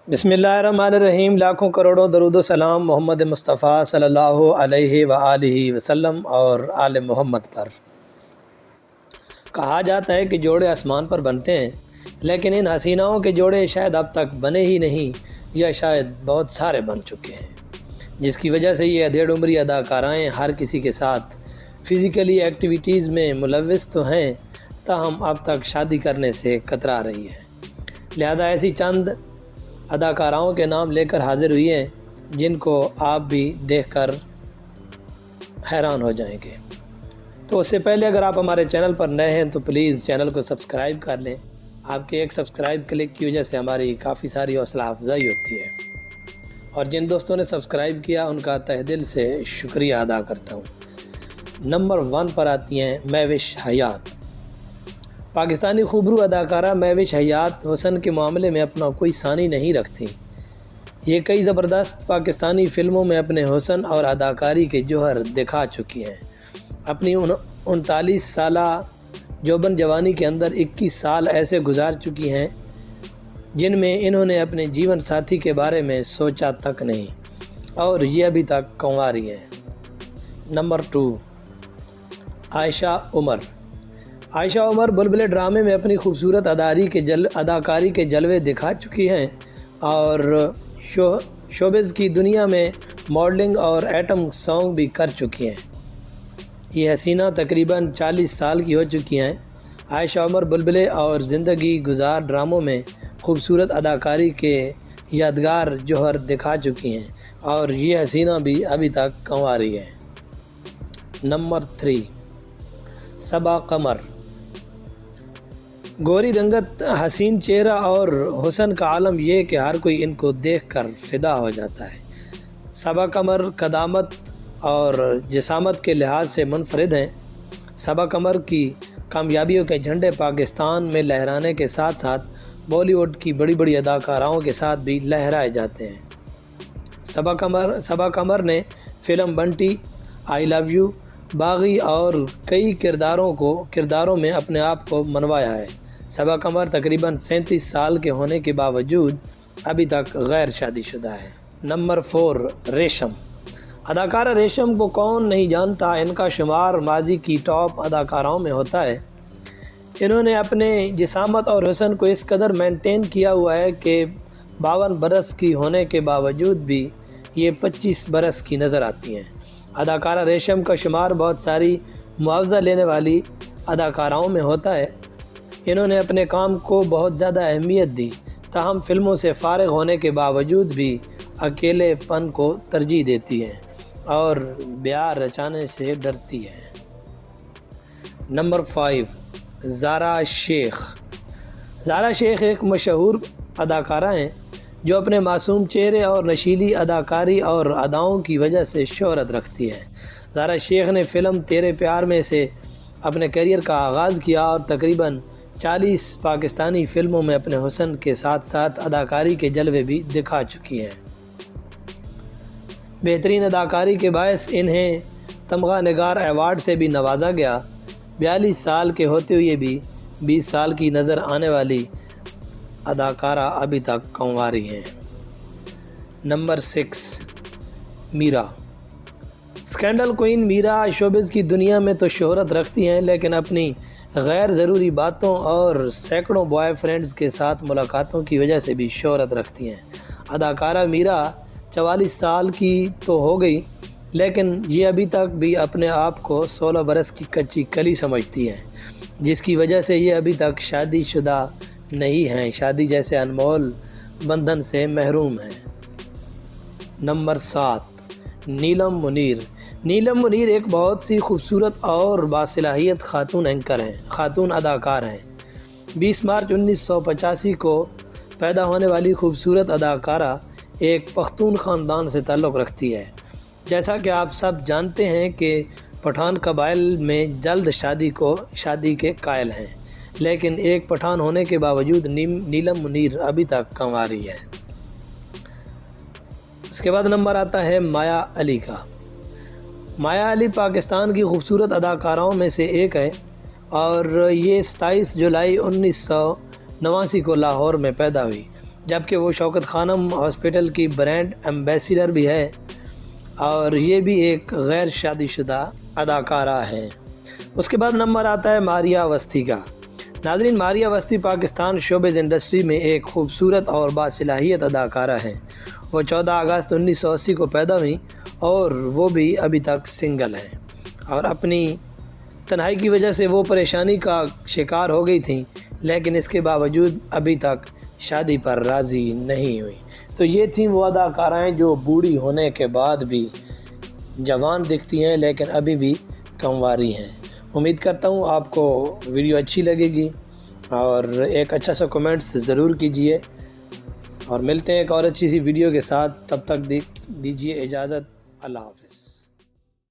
बिस्मिल्लाहिर्रहमानिर्रहीम। लाखों करोड़ों दरूद व सलाम मोहम्मद मुस्तफ़ा सल्लल्लाहु अलैहि व आलिहि वसल्लम और आले मोहम्मद पर। कहा जाता है कि जोड़े आसमान पर बनते हैं, लेकिन इन हसीनाओं के जोड़े शायद अब तक बने ही नहीं या शायद बहुत सारे बन चुके हैं, जिसकी वजह से ये अधेड़ उम्री अदाकाराएँ हर किसी के साथ फ़िज़िकली एक्टिविटीज़ में मुलव्वस तो हैं, ताहम अब तक शादी करने से कतरा रही हैं। लिहाजा ऐसी चंद अदाकाराओं के नाम लेकर हाज़िर हुई हैं जिनको आप भी देखकर हैरान हो जाएंगे। तो उससे पहले अगर आप हमारे चैनल पर नए हैं तो प्लीज़ चैनल को सब्सक्राइब कर लें। आपके एक सब्सक्राइब क्लिक की वजह से हमारी काफ़ी सारी हौसला अफजाई होती है, और जिन दोस्तों ने सब्सक्राइब किया उनका तहे दिल से शुक्रिया अदा करता हूँ। नंबर 1 पर आती हैं महविश हयात। पाकिस्तानी खूबरू अदाकारा महविश हयात हुस्न के मामले में अपना कोई सानी नहीं रखती। ये कई ज़बरदस्त पाकिस्तानी फ़िल्मों में अपने हुस्न और अदाकारी के जौहर दिखा चुकी हैं। अपनी 39 साला जोबन जवानी के अंदर 21 साल ऐसे गुजार चुकी हैं जिनमें इन्होंने अपने जीवन साथी के बारे में सोचा तक नहीं, और ये अभी तक कुंवारी हैं। नंबर 2 आयशा उमर। आयशा उमर बुलबुल ड्रामे में अपनी खूबसूरत अदाकारी के जलवे दिखा चुकी हैं और शोबिज़ की दुनिया में मॉडलिंग और एटम सॉन्ग भी कर चुकी हैं। ये हसीना तकरीबन 40 साल की हो चुकी हैं। आयशा उमर बुलबुल और ज़िंदगी गुजार ड्रामों में खूबसूरत अदाकारी के यादगार जौहर दिखा चुकी हैं, और ये हसीना भी अभी तक कुंवारी है। नंबर 3 सबा कमर। गोरी रंगत, हसीन चेहरा और हुस्न का आलम ये कि हर कोई इनको देखकर फ़िदा हो जाता है। सबा कमर कदामत और जिसामत के लिहाज से मुनफरिद हैं। सबा कमर की कामयाबियों के झंडे पाकिस्तान में लहराने के साथ साथ बॉलीवुड की बड़ी बड़ी अदाकाराओं के साथ भी लहराए जाते हैं। सबा कमर ने film Bunty, I love you, बागी और कई किरदारों में अपने आप को मनवाया है। सबा कमर तकरीबन 37 साल के होने के बावजूद अभी तक गैर शादीशुदा है। नंबर 4 रेशम। अदाकारा रेशम को कौन नहीं जानता, इनका शुमार माजी की टॉप अदाकाराओं में होता है। इन्होंने अपने जिसामत और हुस्न को इस कदर मेंटेन किया हुआ है कि 52 बरस की होने के बावजूद भी ये 25 बरस की नज़र आती हैं। अदाकारा रेशम का शुमार बहुत सारी मुआवजा लेने वाली अदाकाराओं में होता है। इन्होंने अपने काम को बहुत ज़्यादा अहमियत दी, ताहम फ़िल्मों से फ़ारिग होने के बावजूद भी अकेलेपन को तरजीह देती हैं और ब्याह रचाने से डरती हैं। नंबर 5 ज़ारा शेख। ज़ारा शेख एक मशहूर अदाकारा हैं जो अपने मासूम चेहरे और नशीली अदाकारी और अदाओं की वजह से शोहरत रखती है। ज़ारा शेख ने फ़िल्म तेरे प्यार में से अपने करियर का आगाज़ किया और तकरीबन 40 पाकिस्तानी फ़िल्मों में अपने हुस्न के साथ साथ अदाकारी के जलवे भी दिखा चुकी हैं। बेहतरीन अदाकारी के बायस इन्हें तमगा निगार अवार्ड से भी नवाजा गया। 42 साल के होते हुए भी 20 साल की नज़र आने वाली अदाकारा अभी तक कुंवारी हैं। Number 6 Meera. Scandal queen Meera showbiz की दुनिया में तो शोहरत रखती हैं, लेकिन अपनी गैर ज़रूरी बातों और सैकड़ों बॉयफ्रेंड्स के साथ मुलाकातों की वजह से भी शोहरत रखती हैं। अदाकारा मीरा 44 साल की तो हो गई, लेकिन ये अभी तक भी अपने आप को 16 बरस की कच्ची कली समझती हैं, जिसकी वजह से ये अभी तक शादीशुदा नहीं हैं, शादी जैसे अनमोल बंधन से महरूम हैं। नंबर 7 नीलम मुनीर। नीलम मुनीर एक बहुत सी खूबसूरत और बासलाहियत खातून अदाकार हैं। 20 मार्च 1985 को पैदा होने वाली खूबसूरत अदाकारा एक पख्तून ख़ानदान से ताल्लुक़ रखती है। जैसा कि आप सब जानते हैं कि पठान कबाइल में जल्द शादी के कायल हैं, लेकिन एक पठान होने के बावजूद नीलम मुनीर अभी तक कुंवारी है। इसके बाद नंबर आता है माया अली का। माया अली पाकिस्तान की खूबसूरत अदाकाराओं में से एक है और ये 27 जुलाई 1989 को लाहौर में पैदा हुई। جبکہ وہ شوکت خانم ہاسپٹل کی برانڈ ایمبیسیڈر بھی ہے اور یہ بھی ایک غیر شادی شدہ اداکارہ ہیں۔ اس کے بعد نمبر آتا ہے ماریہ اوستھی کا۔ ناظرین، ماریہ اوستھی پاکستان شوبز انڈسٹری میں ایک خوبصورت اور باصلاحیت اداکارہ ہیں۔ وہ 14 اگست 1980 کو پیدا ہوئیں اور وہ بھی ابھی تک سنگل ہیں، اور اپنی تنہائی کی وجہ سے وہ پریشانی کا شکار ہو گئی تھیں، لیکن اس کے باوجود ابھی تک شادی پر راضی نہیں ہوئی۔ تو یہ تھیں وہ اداکارائیں جو بوڑھی ہونے کے بعد بھی جوان دکھتی ہیں لیکن ابھی بھی کنواری ہیں۔ امید کرتا ہوں آپ کو ویڈیو اچھی لگے گی اور ایک اچھا سا کمنٹس ضرور کیجئے، اور ملتے ہیں ایک اور اچھی سی ویڈیو کے ساتھ۔ تب تک دیجیے اجازت۔ اللہ حافظ۔